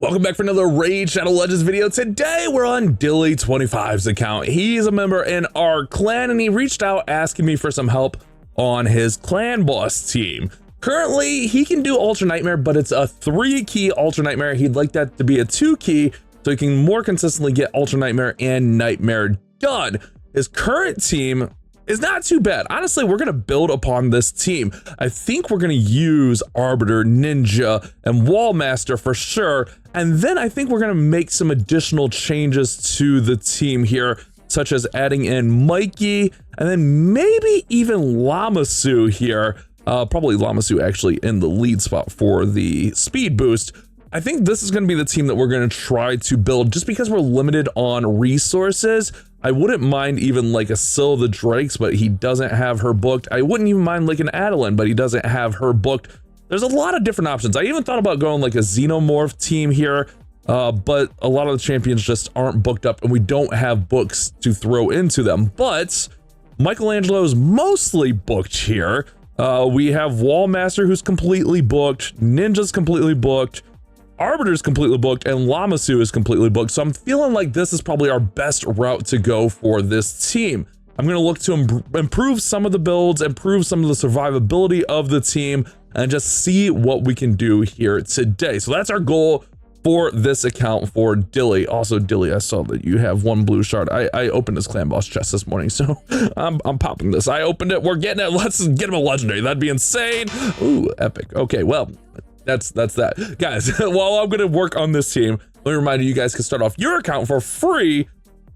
Welcome back for another Raid Shadow Legends video. Today we're on Dilly25's account. He's a member in our clan and he reached out asking me for some help on his clan boss team. Currently he can do Ultra Nightmare, but it's a 3-key Ultra Nightmare. He'd like that to be a 2-key so he can more consistently get Ultra Nightmare and Nightmare done. His current team is not too bad. Honestly, we're gonna build upon this team. I think we're gonna use Arbiter, Ninja, and Wallmaster for sure. And then I think we're gonna make some additional changes to the team here, such as adding in Mikey, and then maybe even Lammasu here. Probably Lammasu actually in the lead spot for the speed boost. I think this is gonna be the team that we're gonna try to build just because we're limited on resources. I wouldn't mind even like a Syl the Drakes, but he doesn't have her booked. I wouldn't even mind like an Adeline, but he doesn't have her booked. There's a lot of different options. I even thought about going like a Xenomorph team here, but a lot of the champions just aren't booked up and we don't have books to throw into them. But Michelangelo's mostly booked here. We have Wallmaster who's completely booked, Ninja's completely booked, Arbiter's completely booked, and Lammasu is completely booked. So I'm feeling like this is probably our best route to go for this team. I'm gonna look to improve some of the builds, improve some of the survivability of the team, and just see what we can do here today. So that's our goal for this account for Dilly. Also, Dilly, I saw that you have 1 blue shard. I opened his clan boss chest this morning, so I'm popping this. I opened it, we're getting it. Let's get him a legendary. That'd be insane. Ooh, epic. Okay, well, that's that. Guys, while I'm gonna work on this team, let me remind you guys can start off your account for free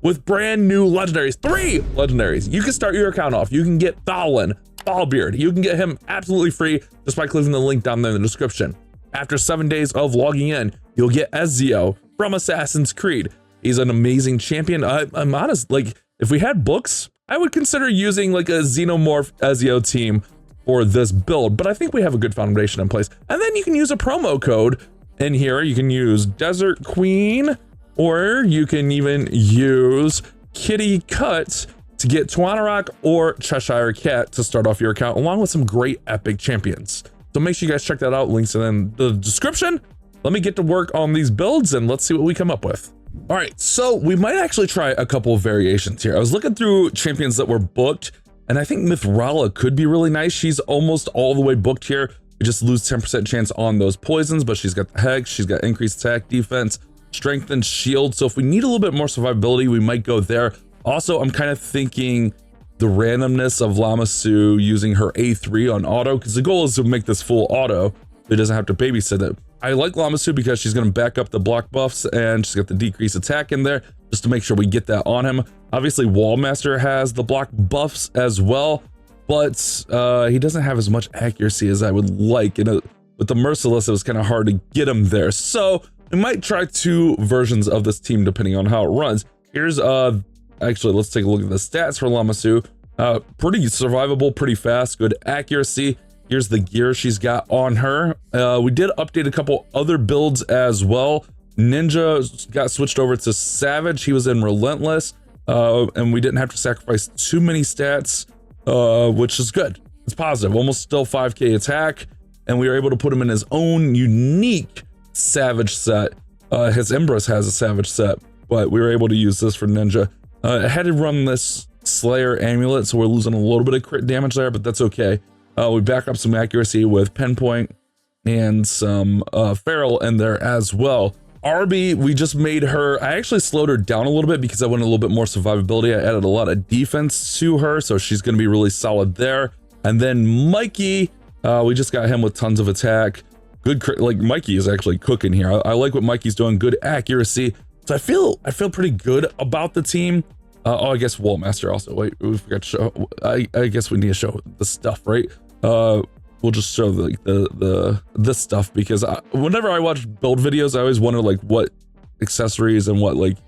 with brand new legendaries. 3 legendaries. You can start your account off. You can get Thalin, Thalbeard. You can get him absolutely free just by clicking the link down there in the description. After 7 days of logging in, you'll get Ezio from Assassin's Creed. He's an amazing champion. I'm honest, like if we had books, I would consider using like a Xenomorph Ezio team for this build, but I think we have a good foundation in place. And then you can use a promo code in here. You can use Desert Queen, or you can even use Kitty Cut to get Tuanarok or Cheshire Cat to start off your account, along with some great epic champions. So make sure you guys check that out. Links in the description. Let me get to work on these builds and let's see what we come up with. All right, so we might actually try a couple of variations here. I was looking through champions that were booked, and I think Mithrala could be really nice. She's almost all the way booked here. We just lose 10% chance on those poisons, but she's got the Hex, she's got increased attack, defense, strength, and shield. So if we need a little bit more survivability, we might go there. Also, I'm kind of thinking the randomness of Lammasu using her A3 on auto, because the goal is to make this full auto. It doesn't have to babysit it. I like Lammasu because she's going to back up the block buffs and she's got the decreased attack in there just to make sure we get that on him. Obviously, Wallmaster has the block buffs as well, but he doesn't have as much accuracy as I would like. With the Merciless, it was kind of hard to get him there. So we might try 2 versions of this team depending on how it runs. Here's actually, let's take a look at the stats for Lammasu. Pretty survivable, pretty fast, good accuracy. Here's the gear she's got on her. We did update a couple other builds as well. Ninja got switched over to Savage. He was in Relentless, and we didn't have to sacrifice too many stats, which is good. It's positive, almost still 5k attack, and we were able to put him in his own unique Savage set. His Empress has a Savage set, but we were able to use this for Ninja. I had to run this Slayer amulet, so we're losing a little bit of crit damage there, but that's okay. We back up some accuracy with Pinpoint and some Feral in there as well. Arby, we just made her, I actually slowed her down a little bit because I wanted a little bit more survivability. I added a lot of defense to her, so she's going to be really solid there. And then Mikey, we just got him with tons of attack. Good, like Mikey is actually cooking here. I like what Mikey's doing, good accuracy. So I feel pretty good about the team. Oh, I guess Wallmaster also. Wait, we forgot to show. I guess we need to show the stuff, right? We'll just show like this stuff because whenever I watch build videos, I always wonder like what accessories and what like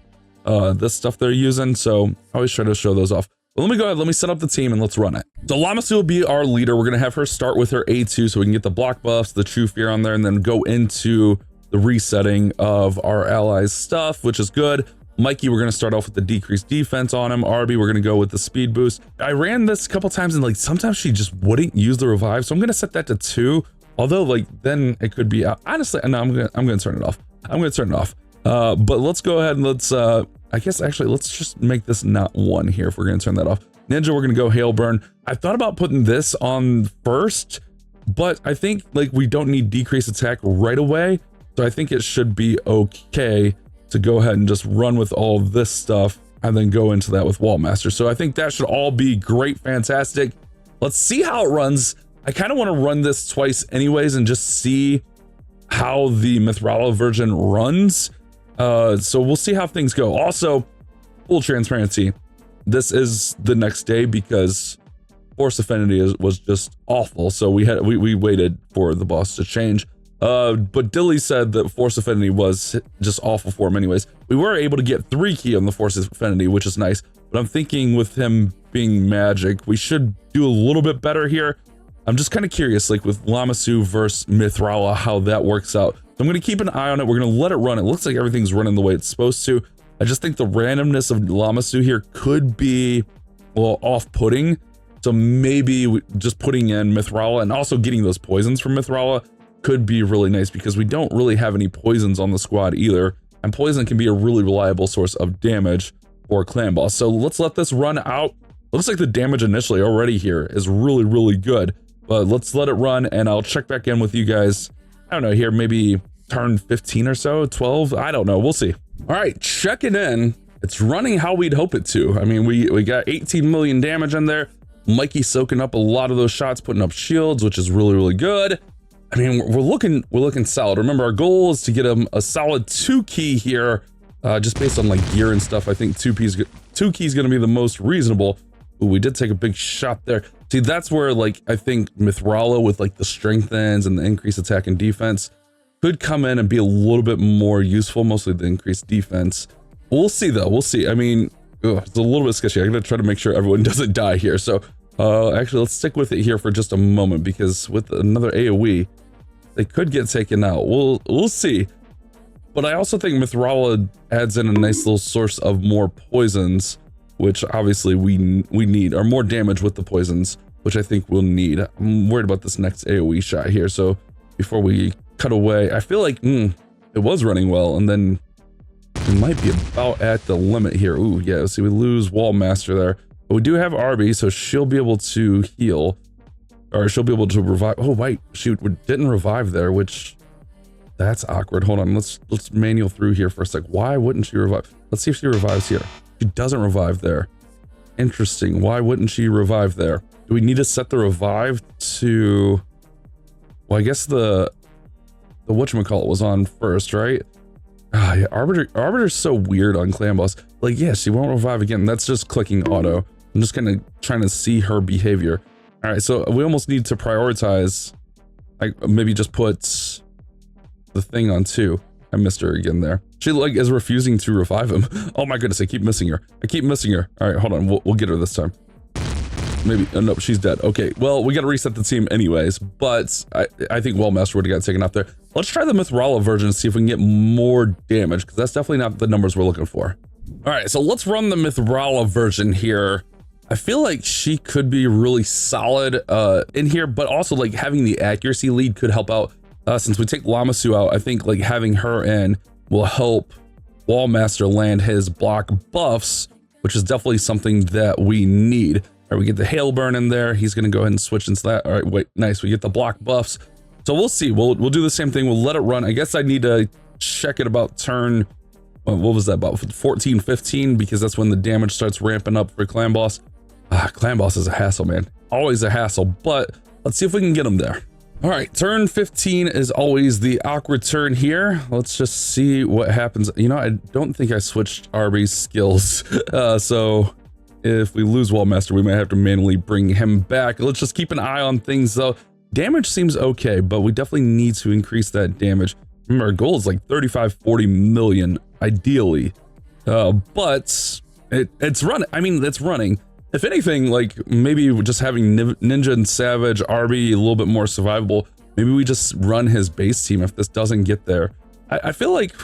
this stuff they're using. So I always try to show those off. But let me go ahead, let me set up the team and let's run it. So Lammasu will be our leader. We're gonna have her start with her A2 so we can get the block buffs, the True Fear on there, and then go into the resetting of our allies' stuff, which is good. Mikey, we're going to start off with the decreased defense on him. Arby, we're going to go with the speed boost. I ran this a couple times and like sometimes she just wouldn't use the revive. So I'm going to set that to 2. Although like then it could be honestly, no, I'm gonna turn it off. I'm gonna turn it off. But let's go ahead and let's, I guess actually let's just make this not 1 here if we're gonna turn that off. Ninja, we're gonna go Hail Burn. I thought about putting this on first, but I think like we don't need decrease attack right away. So I think it should be okay to go ahead and just run with all of this stuff and then go into that with Wall Master. So I think that should all be great, fantastic. Let's see how it runs. I kind of want to run this twice anyways and just see how the Mythrala version runs. So we'll see how things go. Also, full transparency, this is the next day because Force Affinity was just awful. So we waited for the boss to change. But Dilly said that Force Affinity was just awful for him anyways. We were able to get 3 key on the Force Affinity, which is nice. But I'm thinking with him being magic, we should do a little bit better here. I'm just kind of curious, like with Lamassu versus Mythrala, how that works out. So I'm going to keep an eye on it. We're going to let it run. It looks like everything's running the way it's supposed to. I just think the randomness of Lamassu here could be, well, off-putting. So maybe just putting in Mythrala and also getting those poisons from Mythrala could be really nice because we don't really have any poisons on the squad either. And poison can be a really reliable source of damage for Clan Boss. So let's let this run out. Looks like the damage initially already here is really, really good. But let's let it run and I'll check back in with you guys. I don't know, here maybe turn 15 or so, 12. I don't know. We'll see. All right, checking in. It's running how we'd hope it to. I mean, we got 18 million damage in there. Mikey soaking up a lot of those shots, putting up shields, which is really, really good. I mean, we're looking solid. Remember, our goal is to get him a solid 2 key here, just based on like gear and stuff. I think 2 keys going to be the most reasonable. Ooh, we did take a big shot there. See, that's where like I think Mythrala with like the strengthens and the increased attack and defense could come in and be a little bit more useful, mostly the increased defense. We'll see though. We'll see. I mean, it's a little bit sketchy. I'm gonna try to make sure everyone doesn't die here. So actually, let's stick with it here for just a moment because with another AoE, they could get taken out. We'll see. But I also think Mythrala adds in a nice little source of more poisons, which obviously we need, or more damage with the poisons, which I think we'll need. I'm worried about this next AoE shot here. So before we cut away, I feel like it was running well, and then we might be about at the limit here. Ooh, yeah, see, we lose Wall Master there. But we do have Arby, so she'll be able to heal. Or she'll be able to revive. Oh, wait, she didn't revive there, which that's awkward. Hold on, let's manual through here for a sec. Why wouldn't she revive? Let's see if she revives here. She doesn't revive there. Interesting. Why wouldn't she revive there? Do we need to set the revive to... Well, I guess the whatchamacallit was on first, right? Ah, yeah, Arbiter's so weird on Clan Boss. Like, yeah, she won't revive again. That's just clicking auto. I'm just kind of trying to see her behavior. All right, so we almost need to prioritize. Like, maybe just put the thing on 2. I missed her again there. She like is refusing to revive him. Oh my goodness, I keep missing her. All right, hold on, we'll get her this time. Maybe, nope, she's dead. Okay, well, we gotta reset the team anyways, but I think Wallmaster would've got taken out there. Let's try the Mythrala version and see if we can get more damage, because that's definitely not the numbers we're looking for. All right, so let's run the Mythrala version here. I feel like she could be really solid in here, but also like having the accuracy lead could help out. Since we take Lamassu out, I think like having her in will help Wallmaster land his block buffs, which is definitely something that we need. All right, we get the Hail Burn in there. He's gonna go ahead and switch into that. All right, wait, nice. We get the block buffs. So we'll see. We'll do the same thing. We'll let it run. I guess I need to check it about turn, what was that, about 14, 15, because that's when the damage starts ramping up for Clan Boss. Clan Boss is a hassle, man. Always a hassle, but let's see if we can get him there. All right, turn 15 is always the awkward turn here. Let's just see what happens. You know, I don't think I switched Arby's skills. So if we lose Wallmaster, we might have to manually bring him back. Let's just keep an eye on things though. Damage seems okay, but we definitely need to increase that damage. Remember, our goal is like 35, 40 million, ideally. But it's running. I mean, it's running. If anything, like maybe just having Ninja and Savage, Arby a little bit more survivable. Maybe we just run his base team if this doesn't get there. I feel like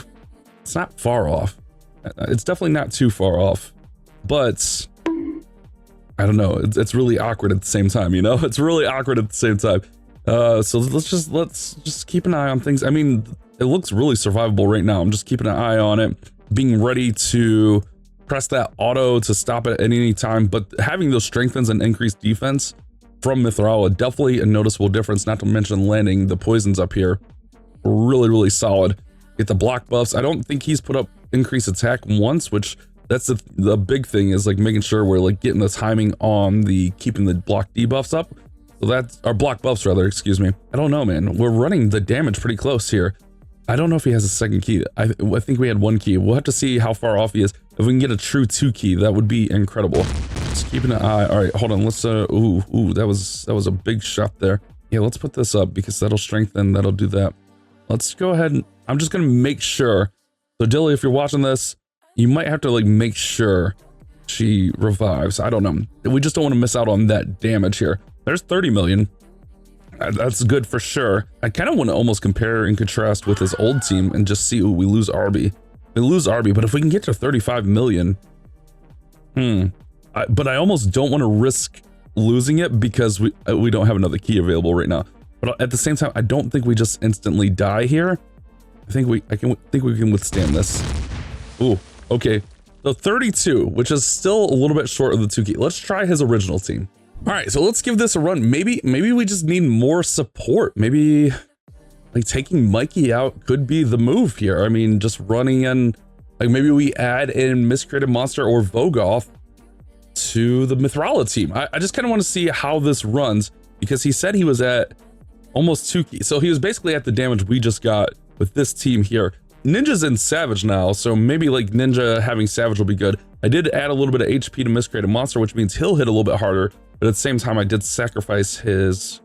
it's not far off. It's definitely not too far off, but I don't know. It's really awkward at the same time, you know? It's really awkward at the same time. So let's just keep an eye on things. I mean, it looks really survivable right now. I'm just keeping an eye on it, being ready to press that auto to stop it at any time. But having those strengthens and increased defense from Mythrala, definitely a noticeable difference, not to mention landing the poisons up here. Really, really solid. Get the block buffs. I don't think he's put up increased attack once, which that's the big thing, is like making sure we're like getting the timing on the keeping the block debuffs up. So that's our block buffs rather, excuse me. I don't know, man. We're running the damage pretty close here. I don't know if he has a second key. I think we had one key. We'll have to see how far off he is. If we can get a true 2 key, that would be incredible. Just keeping an eye. All right, hold on. Let's ooh, that was a big shot there. Yeah, let's put this up because that'll strengthen, that'll do that. Let's go ahead and I'm just gonna make sure. So Dilly, if you're watching this, you might have to like make sure she revives. I don't know. We just don't want to miss out on that damage here. There's 30 million. That's good for sure. I kind of want to almost compare and contrast with his old team and just see, ooh, we lose Arby. We lose Arby, but if we can get to 35 million, but I almost don't want to risk losing it because we don't have another key available right now. But at the same time, I don't think we just instantly die here. I think we can withstand this. Ooh, okay. So 32, which is still a little bit short of the 2 key. Let's try his original team. All right, so let's give this a run. Maybe we just need more support. Maybe like taking Mikey out could be the move here. I mean, just running in, like maybe we add in Miscreated Monster or Vogoth to the Mythrala team. I just kind of want to see how this runs because he said he was at almost 2 keys. So he was basically at the damage we just got with this team here. Ninja's in Savage now, so maybe like Ninja having Savage will be good. I did add a little bit of HP to Miscreated Monster, which means he'll hit a little bit harder, but at the same time I did sacrifice his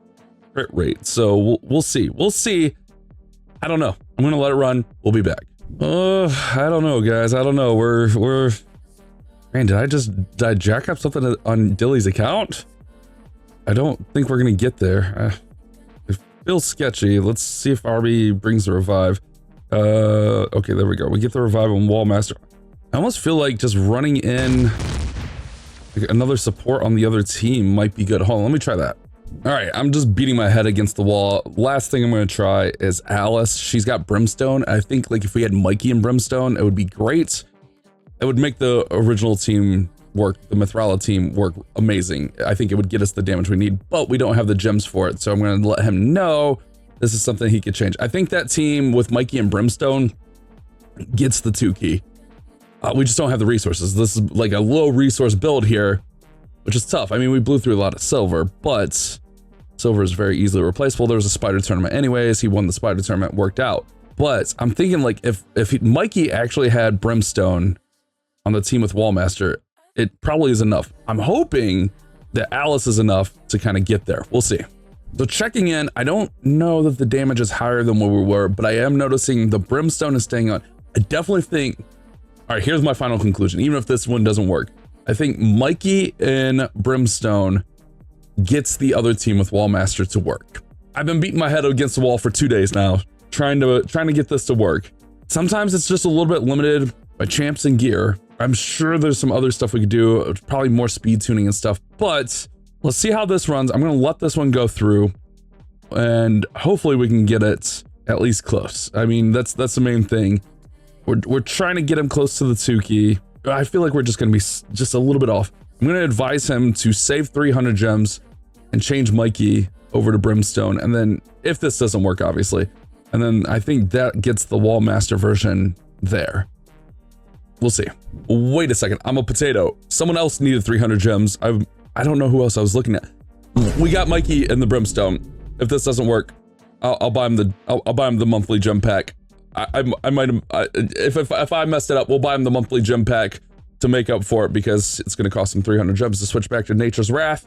crit rate. So we'll see. We'll see. I don't know. I'm gonna let it run. We'll be back. I don't know, guys. I don't know. Man, did I jack up something on Dilly's account? I don't think we're gonna get there. It feels sketchy. Let's see if Arby brings the revive. Okay, there we go. We get the revive on Wallmaster. I almost feel like just running in like another support on the other team might be good. Hold on, let me try that. All right, I'm just beating my head against the wall. Last thing I'm going to try is Alice. She's got Brimstone. I think like if we had Mikey and Brimstone, it would be great. It would make the original team work, the Mythrala team work amazing. I think it would get us the damage we need, but we don't have the gems for it. So I'm going to let him know this is something he could change. I think that team with Mikey and Brimstone gets the 2 key. We just don't have the resources. This is like a low resource build here, which is tough. I mean, we blew through a lot of silver, but silver is very easily replaceable. There was a spider tournament anyways. He won the spider tournament, worked out. But I'm thinking like if Mikey actually had Brimstone on the team with Wallmaster, it probably is enough. I'm hoping that Alice is enough to kind of get there. We'll see. So checking in, I don't know that the damage is higher than where we were, but I am noticing the Brimstone is staying on. I definitely think, all right, here's my final conclusion. Even if this one doesn't work, I think Mikey and Brimstone gets the other team with Wallmaster to work. I've been beating my head against the wall for 2 days now, trying to get this to work. Sometimes it's just a little bit limited by champs and gear. I'm sure there's some other stuff we could do, probably more speed tuning and stuff, but let's see how this runs. I'm going to let this one go through and hopefully we can get it at least close. I mean, that's the main thing. We're trying to get him close to the 2 key. I feel like we're just going to be just a little bit off. I'm going to advise him to save 300 gems and change Mikey over to Brimstone. And then if this doesn't work, obviously, and then I think that gets the Wallmaster version there. We'll see. Wait a second. I'm a potato. Someone else needed 300 gems. I don't know who else I was looking at. We got Mikey and the Brimstone. If this doesn't work, I'll buy him the monthly gem pack. I might if I messed it up, we'll buy him the monthly gem pack to make up for it because it's going to cost him 300 gems to switch back to Nature's Wrath.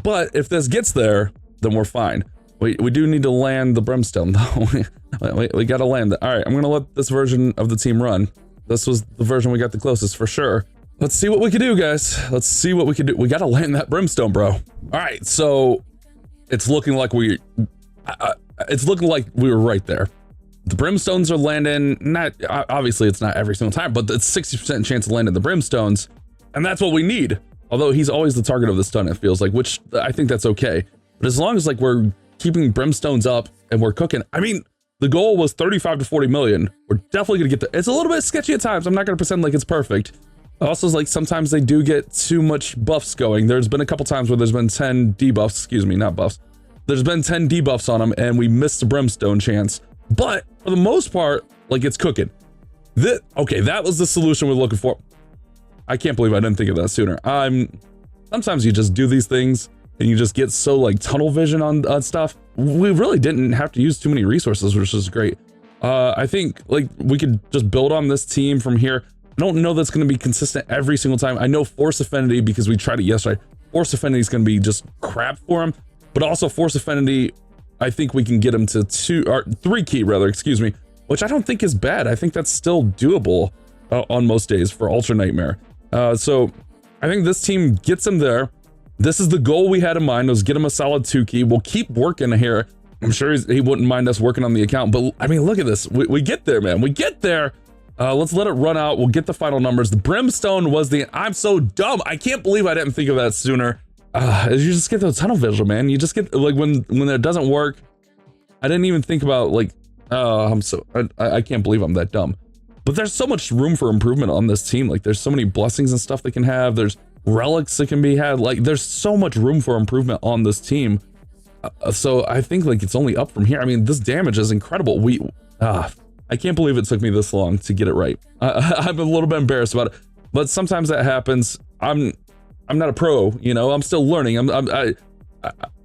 But if this gets there, then we're fine. We do need to land the Brimstone though. we got to land it. All right, I'm going to let this version of the team run. This was the version we got the closest for sure. Let's see what we can do, guys. Let's see what we can do. We got to land that Brimstone, bro. All right, so it's looking like we were right there. The Brimstones are landing, not obviously it's not every single time, but it's 60% chance of landing the Brimstones, and that's what we need. Although he's always the target of the stun, it feels like, which I think that's okay. But as long as like we're keeping Brimstones up and we're cooking, I mean, The goal was 35 to 40 million. We're definitely gonna get there. It's a little bit sketchy at times. I'm not gonna pretend like it's perfect. Also, like sometimes they do get too much buffs going. There's been a couple times where there's been 10 debuffs, excuse me, not buffs. There's been 10 debuffs on them and we missed the brimstone chance. But for the most part, like it's cooking. Okay, that was the solution we're looking for. I can't believe I didn't think of that sooner. Sometimes you just do these things and you just get so like tunnel vision on stuff. We really didn't have to use too many resources, which is great. I think like we could just build on this team from here. I don't know that's going to be consistent every single time. I know Force Affinity, because we tried it yesterday, Force Affinity is going to be just crap for him, but also Force Affinity, I think we can get him to 3 key rather, excuse me, which I don't think is bad. I think that's still doable on most days for Ultra Nightmare. So I think this team gets him there. This is the goal we had in mind, was get him a solid 2 key. We'll keep working here. I'm sure he wouldn't mind us working on the account, but I mean, look at this. We get there, man. We get there. Let's let it run out. We'll get the final numbers. The brimstone was I'm so dumb. I can't believe I didn't think of that sooner. You just get the tunnel vision, man. You just get like when it doesn't work. I didn't even think about like, I can't believe I'm that dumb. But there's so much room for improvement on this team. Like there's so many blessings and stuff they can have. There's relics that can be had. Like there's so much room for improvement on this team. So I think like it's only up from here. I mean, this damage is incredible. I can't believe it took me this long to get it right. I'm a little bit embarrassed about it, but sometimes that happens. I'm not a pro, you know. I'm still learning.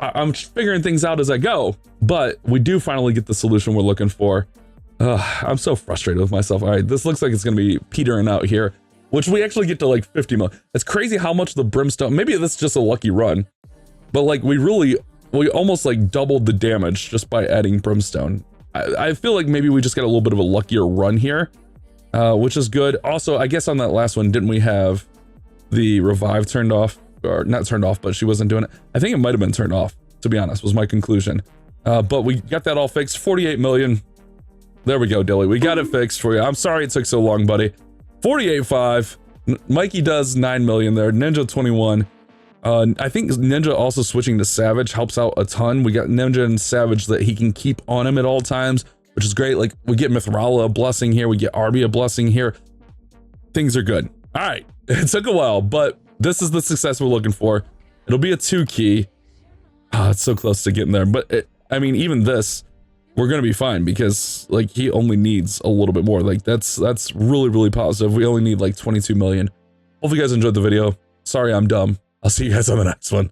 I'm figuring things out as I go. But we do finally get the solution we're looking for. I'm so frustrated with myself. All right, this looks like it's gonna be petering out here, which we actually get to like 50 mil. It's crazy how much the brimstone. Maybe this is just a lucky run, but like we almost like doubled the damage just by adding brimstone. I feel like maybe we just got a little bit of a luckier run here, which is good. Also, I guess on that last one, didn't we have the revive turned off? Or not turned off, but she wasn't doing it. I think it might have been turned off, to be honest, was my conclusion. But we got that all fixed. 48 million. There we go, Dilly. We got it fixed for you. I'm sorry it took so long, buddy. 48.5. Mikey does 9 million there. Ninja 21. I think Ninja also switching to Savage helps out a ton. We got Ninja and Savage that he can keep on him at all times, which is great. Like we get Mithrala a blessing here, we get Arby a blessing here. Things are good. All right, it took a while, but this is the success we're looking for. It'll be a 2 key. It's so close to getting there, but I mean, even this, we're gonna be fine because like he only needs a little bit more. Like that's really, really positive. We only need like 22 million. Hope you guys enjoyed the video. Sorry, I'm dumb. I'll see you guys on the next one.